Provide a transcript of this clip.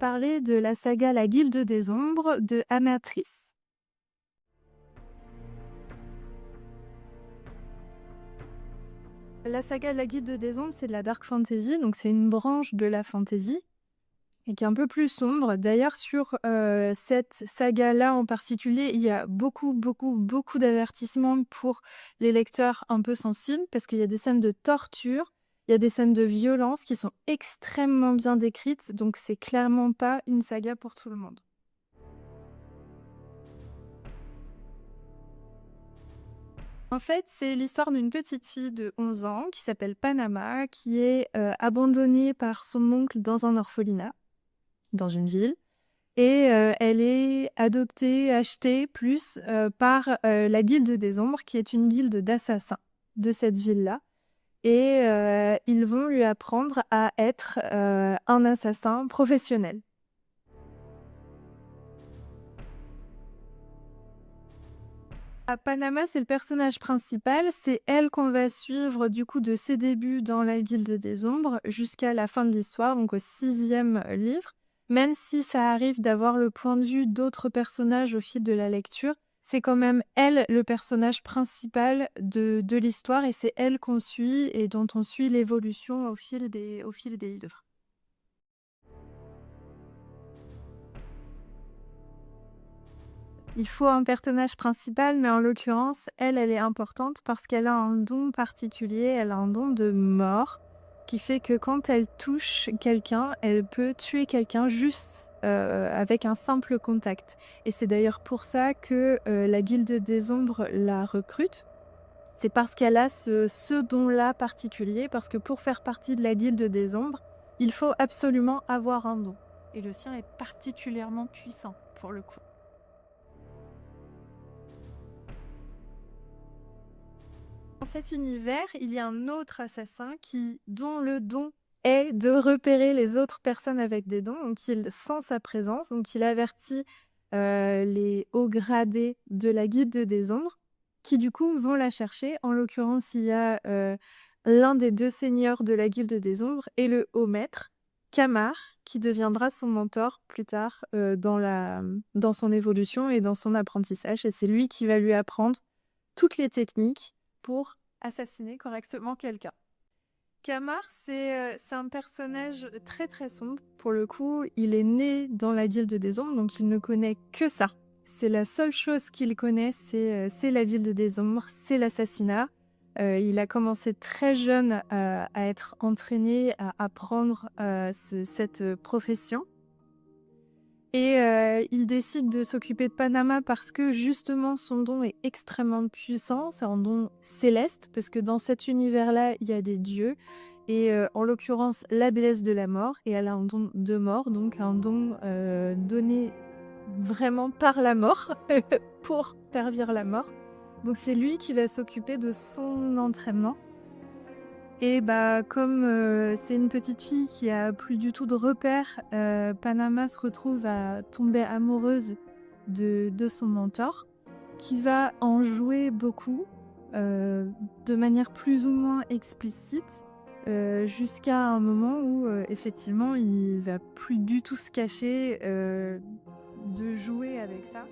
parler de la saga La Guilde des Ombres de Amatrice. La saga La Guilde des Ombres, c'est de la dark fantasy, donc c'est une branche de la fantasy et qui est un peu plus sombre. D'ailleurs, sur cette saga-là en particulier, il y a beaucoup d'avertissements pour les lecteurs un peu sensibles parce qu'il y a des scènes de torture, il y a des scènes de violence qui sont extrêmement bien décrites, donc c'est clairement pas une saga pour tout le monde. En fait, c'est l'histoire d'une petite fille de 11 ans qui s'appelle Panama, qui est abandonnée par son oncle dans un orphelinat, dans une ville. Et elle est adoptée, achetée plus par la Guilde des Ombres, qui est une guilde d'assassins de cette ville-là. Et ils vont lui apprendre à être un assassin professionnel. À Panama, c'est le personnage principal. C'est elle qu'on va suivre du coup de ses débuts dans la Guilde des Ombres jusqu'à la fin de l'histoire, donc au 6e livre. Même si ça arrive d'avoir le point de vue d'autres personnages au fil de la lecture, c'est quand même elle le personnage principal de l'histoire et c'est elle qu'on suit et dont on suit l'évolution au fil des livres. Il faut un personnage principal, mais en l'occurrence, elle est importante parce qu'elle a un don particulier, elle a un don de mort qui fait que quand elle touche quelqu'un, elle peut tuer quelqu'un juste avec un simple contact. Et c'est d'ailleurs pour ça que la Guilde des Ombres la recrute. C'est parce qu'elle a ce don-là particulier, parce que pour faire partie de la Guilde des Ombres, il faut absolument avoir un don. Et le sien est particulièrement puissant pour le coup. Dans cet univers, il y a un autre assassin dont le don est de repérer les autres personnes avec des dons. Donc, il sent sa présence, donc il avertit les hauts gradés de la Guilde des Ombres, qui du coup vont la chercher. En l'occurrence, il y a l'un des deux seigneurs de la Guilde des Ombres et le haut maître, Kamar, qui deviendra son mentor plus tard dans son évolution et dans son apprentissage. Et c'est lui qui va lui apprendre toutes les techniques pour assassiner correctement quelqu'un. Kamar, c'est un personnage très sombre. Pour le coup, il est né dans la Guilde des Ombres, donc il ne connaît que ça. C'est la seule chose qu'il connaît, c'est la Guilde des Ombres, c'est l'assassinat. Il a commencé très jeune à être entraîné, à apprendre cette profession. Et il décide de s'occuper de Panama parce que justement son don est extrêmement puissant, c'est un don céleste, parce que dans cet univers-là, il y a des dieux, et en l'occurrence la déesse de la mort, et elle a un don de mort, donc un don donné vraiment par la mort, pour servir la mort. Donc c'est lui qui va s'occuper de son entraînement. Et bah, comme c'est une petite fille qui a plus du tout de repères, Panama se retrouve à tomber amoureuse de son mentor, qui va en jouer beaucoup, de manière plus ou moins explicite, jusqu'à un moment où effectivement il va plus du tout se cacher de jouer avec ça.